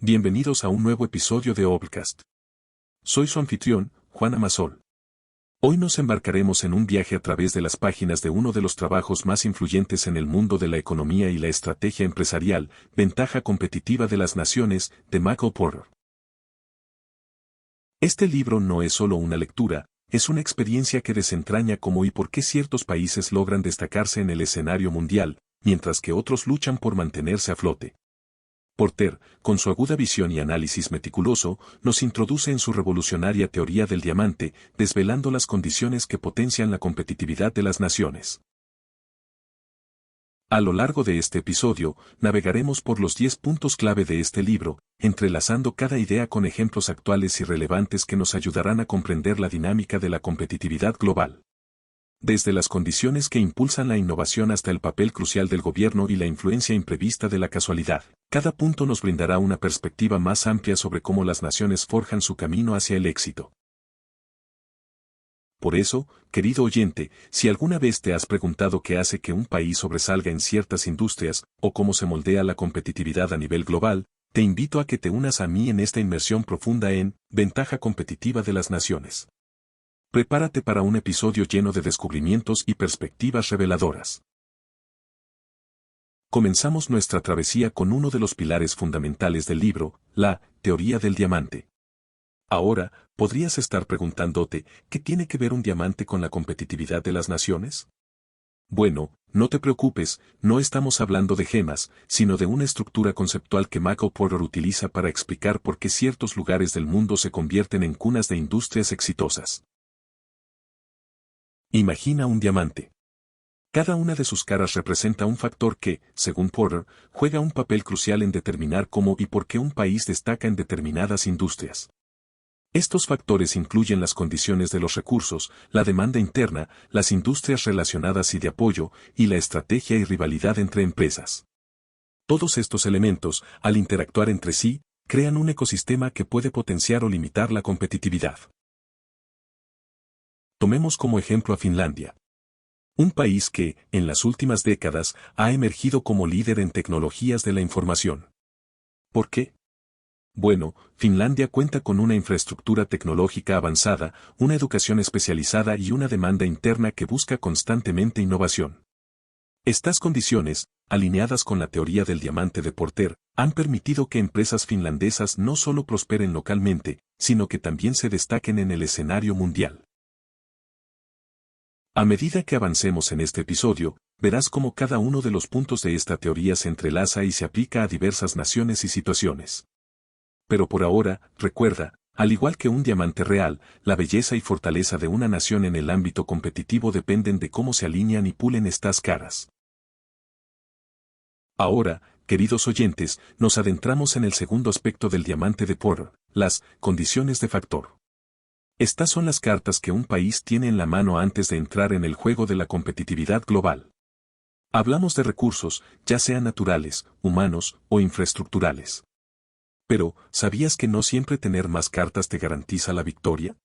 Bienvenidos a un nuevo episodio de Obcast. Soy su anfitrión, Juan Amasol. Hoy nos embarcaremos en un viaje a través de las páginas de uno de los trabajos más influyentes en el mundo de la economía y la estrategia empresarial, Ventaja competitiva de las naciones, de Michael Porter. Este libro no es solo una lectura, es una experiencia que desentraña cómo y por qué ciertos países logran destacarse en el escenario mundial, mientras que otros luchan por mantenerse a flote. Porter, con su aguda visión y análisis meticuloso, nos introduce en su revolucionaria teoría del diamante, desvelando las condiciones que potencian la competitividad de las naciones. A lo largo de este episodio, navegaremos por los 10 puntos clave de este libro, entrelazando cada idea con ejemplos actuales y relevantes que nos ayudarán a comprender la dinámica de la competitividad global. Desde las condiciones que impulsan la innovación hasta el papel crucial del gobierno y la influencia imprevista de la casualidad, cada punto nos brindará una perspectiva más amplia sobre cómo las naciones forjan su camino hacia el éxito. Por eso, querido oyente, si alguna vez te has preguntado qué hace que un país sobresalga en ciertas industrias, o cómo se moldea la competitividad a nivel global, te invito a que te unas a mí en esta inmersión profunda en Ventaja competitiva de las naciones. Prepárate para un episodio lleno de descubrimientos y perspectivas reveladoras. Comenzamos nuestra travesía con uno de los pilares fundamentales del libro, la teoría del diamante. Ahora, podrías estar preguntándote, ¿qué tiene que ver un diamante con la competitividad de las naciones? Bueno, no te preocupes, no estamos hablando de gemas, sino de una estructura conceptual que Michael Porter utiliza para explicar por qué ciertos lugares del mundo se convierten en cunas de industrias exitosas. Imagina un diamante. Cada una de sus caras representa un factor que, según Porter, juega un papel crucial en determinar cómo y por qué un país destaca en determinadas industrias. Estos factores incluyen las condiciones de los recursos, la demanda interna, las industrias relacionadas y de apoyo, y la estrategia y rivalidad entre empresas. Todos estos elementos, al interactuar entre sí, crean un ecosistema que puede potenciar o limitar la competitividad. Tomemos como ejemplo a Finlandia. Un país que, en las últimas décadas, ha emergido como líder en tecnologías de la información. ¿Por qué? Bueno, Finlandia cuenta con una infraestructura tecnológica avanzada, una educación especializada y una demanda interna que busca constantemente innovación. Estas condiciones, alineadas con la teoría del diamante de Porter, han permitido que empresas finlandesas no solo prosperen localmente, sino que también se destaquen en el escenario mundial. A medida que avancemos en este episodio, verás cómo cada uno de los puntos de esta teoría se entrelaza y se aplica a diversas naciones y situaciones. Pero por ahora, recuerda, al igual que un diamante real, la belleza y fortaleza de una nación en el ámbito competitivo dependen de cómo se alinean y pulen estas caras. Ahora, queridos oyentes, nos adentramos en el segundo aspecto del diamante de Porter, las condiciones de factor. Estas son las cartas que un país tiene en la mano antes de entrar en el juego de la competitividad global. Hablamos de recursos, ya sean naturales, humanos o infraestructurales. Pero, ¿sabías que no siempre tener más cartas te garantiza la victoria?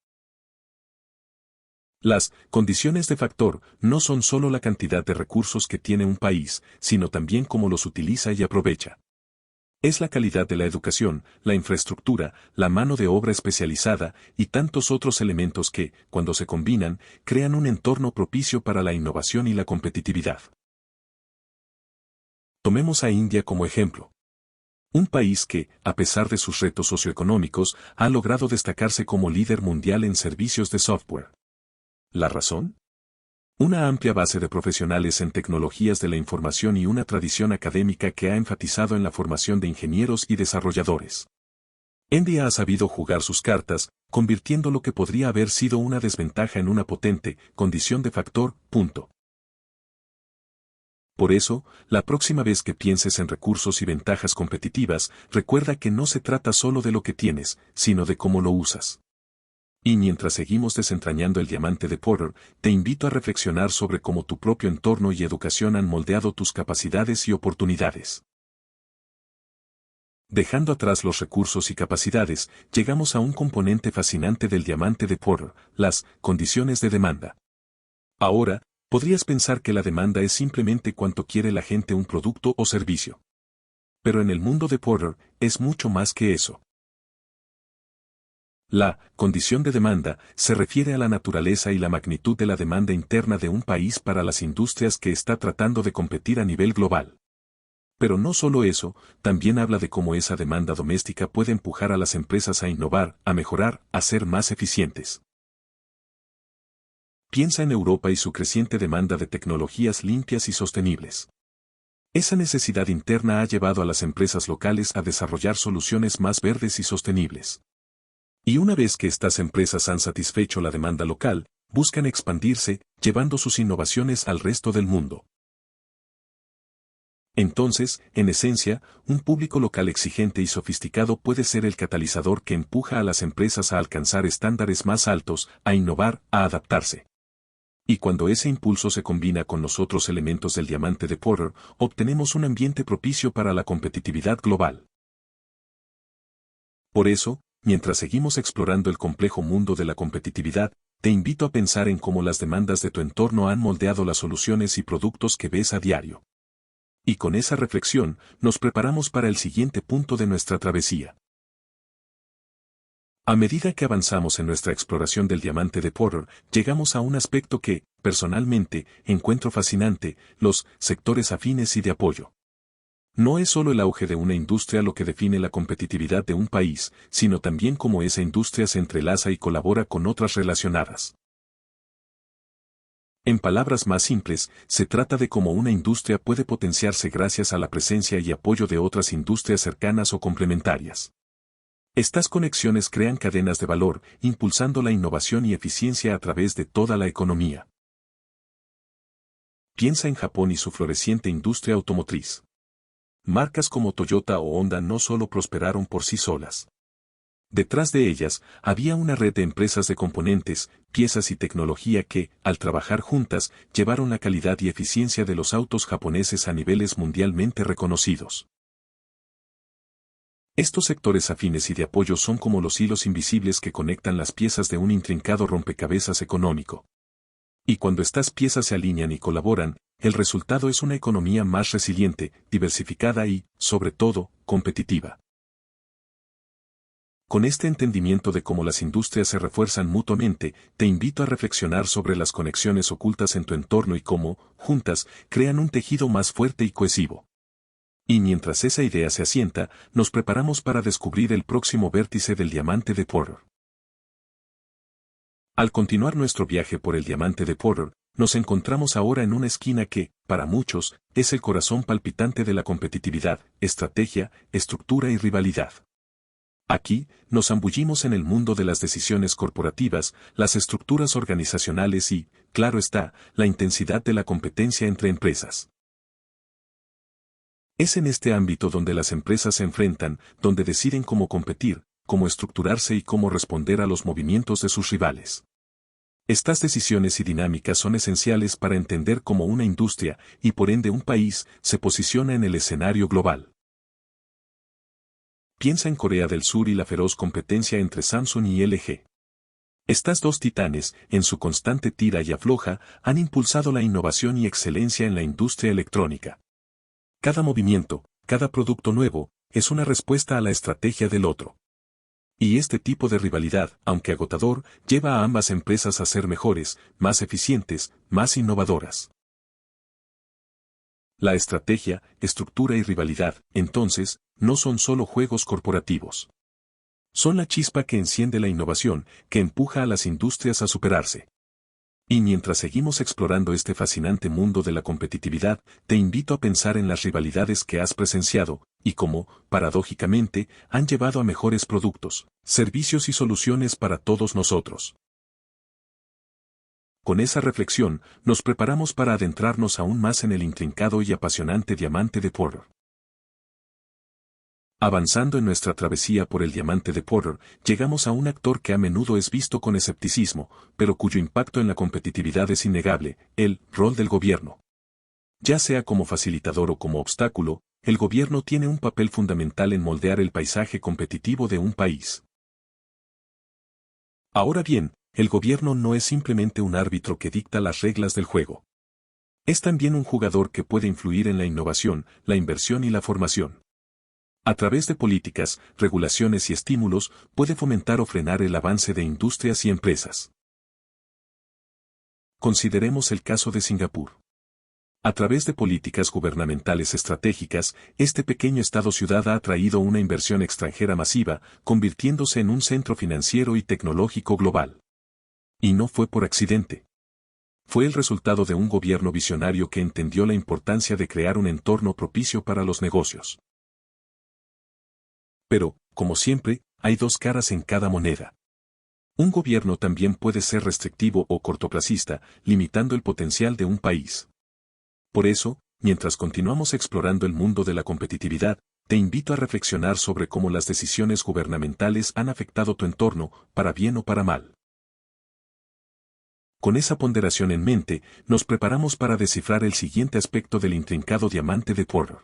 Las condiciones de factor no son solo la cantidad de recursos que tiene un país, sino también cómo los utiliza y aprovecha. Es la calidad de la educación, la infraestructura, la mano de obra especializada y tantos otros elementos que, cuando se combinan, crean un entorno propicio para la innovación y la competitividad. Tomemos a India como ejemplo. Un país que, a pesar de sus retos socioeconómicos, ha logrado destacarse como líder mundial en servicios de software. ¿La razón? Una amplia base de profesionales en tecnologías de la información y una tradición académica que ha enfatizado en la formación de ingenieros y desarrolladores. India ha sabido jugar sus cartas, convirtiendo lo que podría haber sido una desventaja en una potente condición de factor. Por eso, la próxima vez que pienses en recursos y ventajas competitivas, recuerda que no se trata solo de lo que tienes, sino de cómo lo usas. Y mientras seguimos desentrañando el diamante de Porter, te invito a reflexionar sobre cómo tu propio entorno y educación han moldeado tus capacidades y oportunidades. Dejando atrás los recursos y capacidades, llegamos a un componente fascinante del diamante de Porter, las condiciones de demanda. Ahora, podrías pensar que la demanda es simplemente cuánto quiere la gente un producto o servicio. Pero en el mundo de Porter, es mucho más que eso. La condición de demanda se refiere a la naturaleza y la magnitud de la demanda interna de un país para las industrias que está tratando de competir a nivel global. Pero no solo eso, también habla de cómo esa demanda doméstica puede empujar a las empresas a innovar, a mejorar, a ser más eficientes. Piensa en Europa y su creciente demanda de tecnologías limpias y sostenibles. Esa necesidad interna ha llevado a las empresas locales a desarrollar soluciones más verdes y sostenibles. Y una vez que estas empresas han satisfecho la demanda local, buscan expandirse, llevando sus innovaciones al resto del mundo. Entonces, en esencia, un público local exigente y sofisticado puede ser el catalizador que empuja a las empresas a alcanzar estándares más altos, a innovar, a adaptarse. Y cuando ese impulso se combina con los otros elementos del diamante de Porter, obtenemos un ambiente propicio para la competitividad global. Por eso, mientras seguimos explorando el complejo mundo de la competitividad, te invito a pensar en cómo las demandas de tu entorno han moldeado las soluciones y productos que ves a diario. Y con esa reflexión, nos preparamos para el siguiente punto de nuestra travesía. A medida que avanzamos en nuestra exploración del diamante de Porter, llegamos a un aspecto que, personalmente, encuentro fascinante: los sectores afines y de apoyo. No es solo el auge de una industria lo que define la competitividad de un país, sino también cómo esa industria se entrelaza y colabora con otras relacionadas. En palabras más simples, se trata de cómo una industria puede potenciarse gracias a la presencia y apoyo de otras industrias cercanas o complementarias. Estas conexiones crean cadenas de valor, impulsando la innovación y eficiencia a través de toda la economía. Piensa en Japón y su floreciente industria automotriz. Marcas como Toyota o Honda no solo prosperaron por sí solas. Detrás de ellas, había una red de empresas de componentes, piezas y tecnología que, al trabajar juntas, llevaron la calidad y eficiencia de los autos japoneses a niveles mundialmente reconocidos. Estos sectores afines y de apoyo son como los hilos invisibles que conectan las piezas de un intrincado rompecabezas económico. Y cuando estas piezas se alinean y colaboran, el resultado es una economía más resiliente, diversificada y, sobre todo, competitiva. Con este entendimiento de cómo las industrias se refuerzan mutuamente, te invito a reflexionar sobre las conexiones ocultas en tu entorno y cómo, juntas, crean un tejido más fuerte y cohesivo. Y mientras esa idea se asienta, nos preparamos para descubrir el próximo vértice del diamante de Porter. Al continuar nuestro viaje por el diamante de Porter, nos encontramos ahora en una esquina que, para muchos, es el corazón palpitante de la competitividad, estrategia, estructura y rivalidad. Aquí, nos zambullimos en el mundo de las decisiones corporativas, las estructuras organizacionales y, claro está, la intensidad de la competencia entre empresas. Es en este ámbito donde las empresas se enfrentan, donde deciden cómo competir, cómo estructurarse y cómo responder a los movimientos de sus rivales. Estas decisiones y dinámicas son esenciales para entender cómo una industria, y por ende un país, se posiciona en el escenario global. Piensa en Corea del Sur y la feroz competencia entre Samsung y LG. Estas dos titanes, en su constante tira y afloja, han impulsado la innovación y excelencia en la industria electrónica. Cada movimiento, cada producto nuevo, es una respuesta a la estrategia del otro. Y este tipo de rivalidad, aunque agotador, lleva a ambas empresas a ser mejores, más eficientes, más innovadoras. La estrategia, estructura y rivalidad, entonces, no son solo juegos corporativos. Son la chispa que enciende la innovación, que empuja a las industrias a superarse. Y mientras seguimos explorando este fascinante mundo de la competitividad, te invito a pensar en las rivalidades que has presenciado, y cómo, paradójicamente, han llevado a mejores productos, servicios y soluciones para todos nosotros. Con esa reflexión, nos preparamos para adentrarnos aún más en el intrincado y apasionante diamante de Porter. Avanzando en nuestra travesía por el diamante de Porter, llegamos a un actor que a menudo es visto con escepticismo, pero cuyo impacto en la competitividad es innegable: el rol del gobierno. Ya sea como facilitador o como obstáculo, el gobierno tiene un papel fundamental en moldear el paisaje competitivo de un país. Ahora bien, el gobierno no es simplemente un árbitro que dicta las reglas del juego. Es también un jugador que puede influir en la innovación, la inversión y la formación. A través de políticas, regulaciones y estímulos, puede fomentar o frenar el avance de industrias y empresas. Consideremos el caso de Singapur. A través de políticas gubernamentales estratégicas, este pequeño estado-ciudad ha atraído una inversión extranjera masiva, convirtiéndose en un centro financiero y tecnológico global. Y no fue por accidente. Fue el resultado de un gobierno visionario que entendió la importancia de crear un entorno propicio para los negocios. Pero, como siempre, hay dos caras en cada moneda. Un gobierno también puede ser restrictivo o cortoplacista, limitando el potencial de un país. Por eso, mientras continuamos explorando el mundo de la competitividad, te invito a reflexionar sobre cómo las decisiones gubernamentales han afectado tu entorno, para bien o para mal. Con esa ponderación en mente, nos preparamos para descifrar el siguiente aspecto del intrincado diamante de Porter.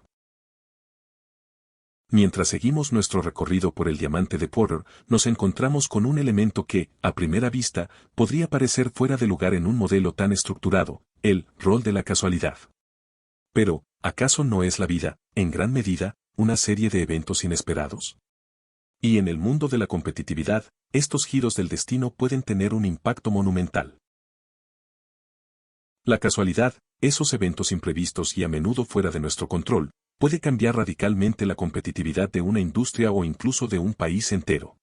Mientras seguimos nuestro recorrido por el diamante de Porter, nos encontramos con un elemento que, a primera vista, podría parecer fuera de lugar en un modelo tan estructurado, el rol de la casualidad. Pero, ¿acaso no es la vida, en gran medida, una serie de eventos inesperados? Y en el mundo de la competitividad, estos giros del destino pueden tener un impacto monumental. La casualidad, esos eventos imprevistos y a menudo fuera de nuestro control, puede cambiar radicalmente la competitividad de una industria o incluso de un país entero.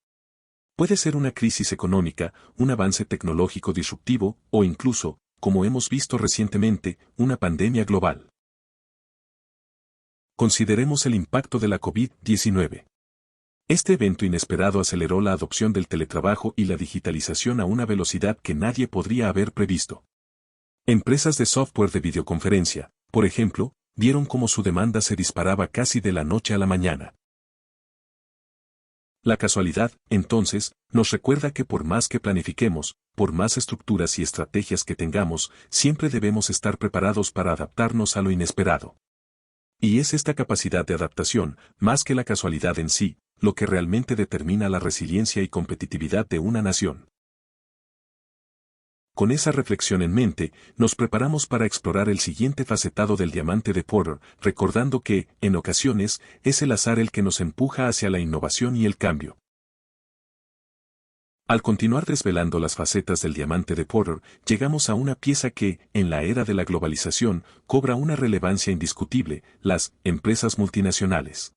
Puede ser una crisis económica, un avance tecnológico disruptivo, o incluso, como hemos visto recientemente, una pandemia global. Consideremos el impacto de la COVID-19. Este evento inesperado aceleró la adopción del teletrabajo y la digitalización a una velocidad que nadie podría haber previsto. Empresas de software de videoconferencia, por ejemplo, vieron cómo su demanda se disparaba casi de la noche a la mañana. La casualidad, entonces, nos recuerda que por más que planifiquemos, por más estructuras y estrategias que tengamos, siempre debemos estar preparados para adaptarnos a lo inesperado. Y es esta capacidad de adaptación, más que la casualidad en sí, lo que realmente determina la resiliencia y competitividad de una nación. Con esa reflexión en mente, nos preparamos para explorar el siguiente facetado del diamante de Porter, recordando que, en ocasiones, es el azar el que nos empuja hacia la innovación y el cambio. Al continuar desvelando las facetas del diamante de Porter, llegamos a una pieza que, en la era de la globalización, cobra una relevancia indiscutible: las empresas multinacionales.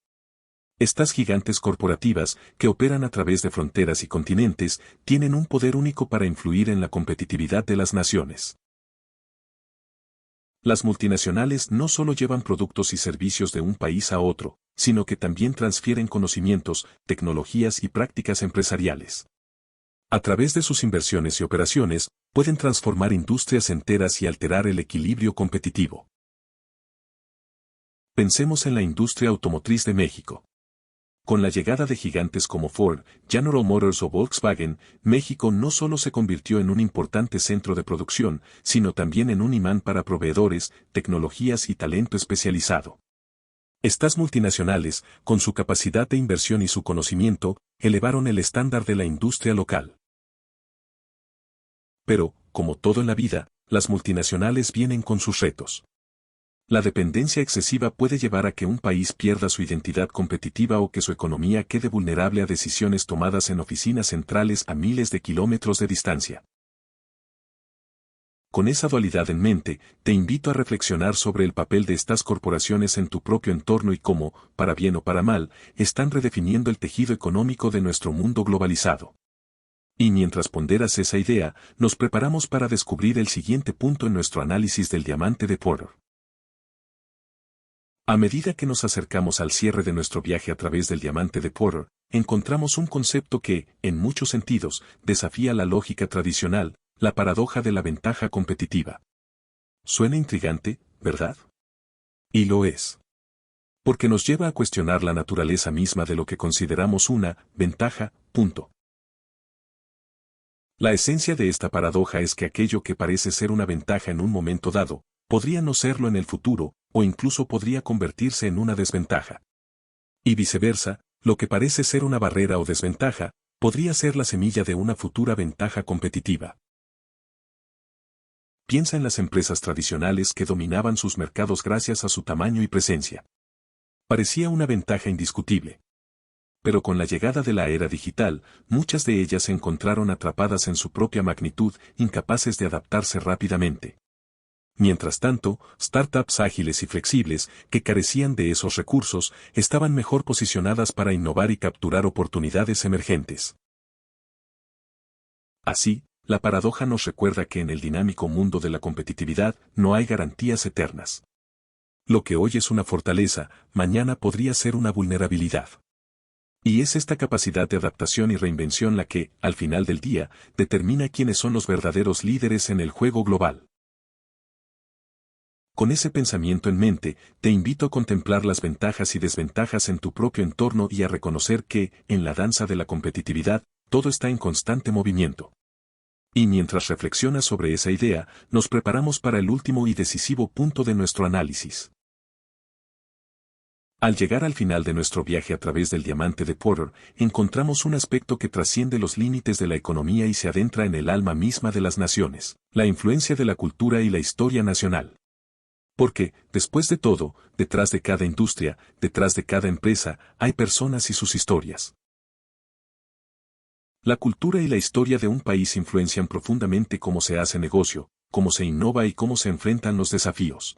Estas gigantes corporativas, que operan a través de fronteras y continentes, tienen un poder único para influir en la competitividad de las naciones. Las multinacionales no solo llevan productos y servicios de un país a otro, sino que también transfieren conocimientos, tecnologías y prácticas empresariales. A través de sus inversiones y operaciones, pueden transformar industrias enteras y alterar el equilibrio competitivo. Pensemos en la industria automotriz de México. Con la llegada de gigantes como Ford, General Motors o Volkswagen, México no solo se convirtió en un importante centro de producción, sino también en un imán para proveedores, tecnologías y talento especializado. Estas multinacionales, con su capacidad de inversión y su conocimiento, elevaron el estándar de la industria local. Pero, como todo en la vida, las multinacionales vienen con sus retos. La dependencia excesiva puede llevar a que un país pierda su identidad competitiva o que su economía quede vulnerable a decisiones tomadas en oficinas centrales a miles de kilómetros de distancia. Con esa dualidad en mente, te invito a reflexionar sobre el papel de estas corporaciones en tu propio entorno y cómo, para bien o para mal, están redefiniendo el tejido económico de nuestro mundo globalizado. Y mientras ponderas esa idea, nos preparamos para descubrir el siguiente punto en nuestro análisis del diamante de Porter. A medida que nos acercamos al cierre de nuestro viaje a través del diamante de Porter, encontramos un concepto que, en muchos sentidos, desafía la lógica tradicional: la paradoja de la ventaja competitiva. Suena intrigante, ¿verdad? Y lo es. Porque nos lleva a cuestionar la naturaleza misma de lo que consideramos una ventaja, punto. La esencia de esta paradoja es que aquello que parece ser una ventaja en un momento dado, podría no serlo en el futuro, o incluso podría convertirse en una desventaja. Y viceversa, lo que parece ser una barrera o desventaja, podría ser la semilla de una futura ventaja competitiva. Piensa en las empresas tradicionales que dominaban sus mercados gracias a su tamaño y presencia. Parecía una ventaja indiscutible. Pero con la llegada de la era digital, muchas de ellas se encontraron atrapadas en su propia magnitud, incapaces de adaptarse rápidamente. Mientras tanto, startups ágiles y flexibles, que carecían de esos recursos, estaban mejor posicionadas para innovar y capturar oportunidades emergentes. Así, la paradoja nos recuerda que en el dinámico mundo de la competitividad no hay garantías eternas. Lo que hoy es una fortaleza, mañana podría ser una vulnerabilidad. Y es esta capacidad de adaptación y reinvención la que, al final del día, determina quiénes son los verdaderos líderes en el juego global. Con ese pensamiento en mente, te invito a contemplar las ventajas y desventajas en tu propio entorno y a reconocer que, en la danza de la competitividad, todo está en constante movimiento. Y mientras reflexionas sobre esa idea, nos preparamos para el último y decisivo punto de nuestro análisis. Al llegar al final de nuestro viaje a través del diamante de Porter, encontramos un aspecto que trasciende los límites de la economía y se adentra en el alma misma de las naciones, la influencia de la cultura y la historia nacional. Porque, después de todo, detrás de cada industria, detrás de cada empresa, hay personas y sus historias. La cultura y la historia de un país influencian profundamente cómo se hace negocio, cómo se innova y cómo se enfrentan los desafíos.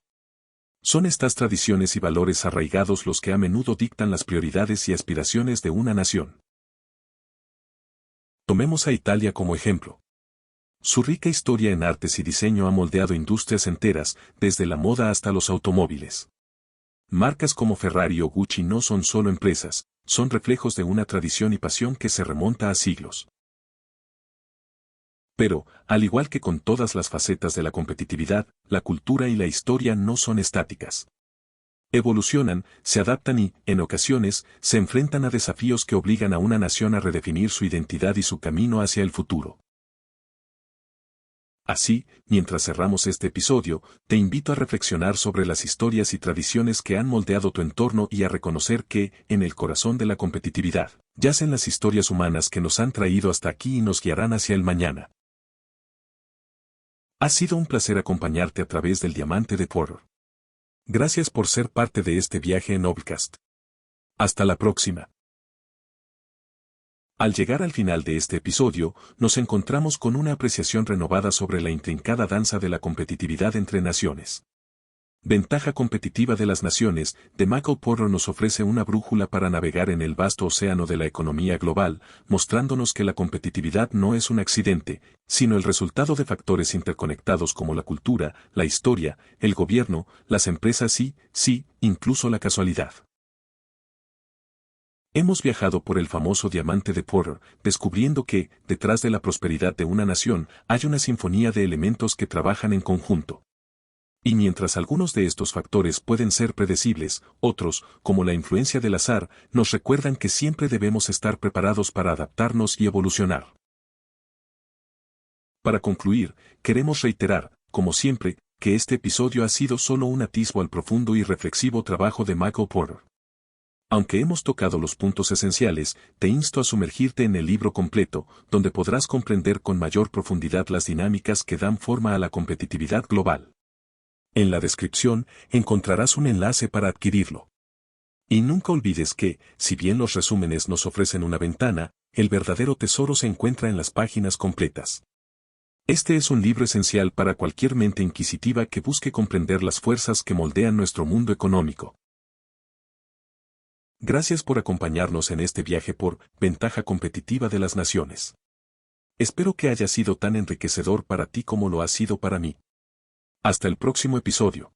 Son estas tradiciones y valores arraigados los que a menudo dictan las prioridades y aspiraciones de una nación. Tomemos a Italia como ejemplo. Su rica historia en artes y diseño ha moldeado industrias enteras, desde la moda hasta los automóviles. Marcas como Ferrari o Gucci no son solo empresas, son reflejos de una tradición y pasión que se remonta a siglos. Pero, al igual que con todas las facetas de la competitividad, la cultura y la historia no son estáticas. Evolucionan, se adaptan y, en ocasiones, se enfrentan a desafíos que obligan a una nación a redefinir su identidad y su camino hacia el futuro. Así, mientras cerramos este episodio, te invito a reflexionar sobre las historias y tradiciones que han moldeado tu entorno y a reconocer que, en el corazón de la competitividad, yacen las historias humanas que nos han traído hasta aquí y nos guiarán hacia el mañana. Ha sido un placer acompañarte a través del diamante de Porter. Gracias por ser parte de este viaje en Noblecast. Hasta la próxima. Al llegar al final de este episodio, nos encontramos con una apreciación renovada sobre la intrincada danza de la competitividad entre naciones. Ventaja competitiva de las naciones, de Michael Porter nos ofrece una brújula para navegar en el vasto océano de la economía global, mostrándonos que la competitividad no es un accidente, sino el resultado de factores interconectados como la cultura, la historia, el gobierno, las empresas y, sí, incluso la casualidad. Hemos viajado por el famoso diamante de Porter, descubriendo que, detrás de la prosperidad de una nación, hay una sinfonía de elementos que trabajan en conjunto. Y mientras algunos de estos factores pueden ser predecibles, otros, como la influencia del azar, nos recuerdan que siempre debemos estar preparados para adaptarnos y evolucionar. Para concluir, queremos reiterar, como siempre, que este episodio ha sido solo un atisbo al profundo y reflexivo trabajo de Michael Porter. Aunque hemos tocado los puntos esenciales, te insto a sumergirte en el libro completo, donde podrás comprender con mayor profundidad las dinámicas que dan forma a la competitividad global. En la descripción, encontrarás un enlace para adquirirlo. Y nunca olvides que, si bien los resúmenes nos ofrecen una ventana, el verdadero tesoro se encuentra en las páginas completas. Este es un libro esencial para cualquier mente inquisitiva que busque comprender las fuerzas que moldean nuestro mundo económico. Gracias por acompañarnos en este viaje por Ventaja Competitiva de las Naciones. Espero que haya sido tan enriquecedor para ti como lo ha sido para mí. Hasta el próximo episodio.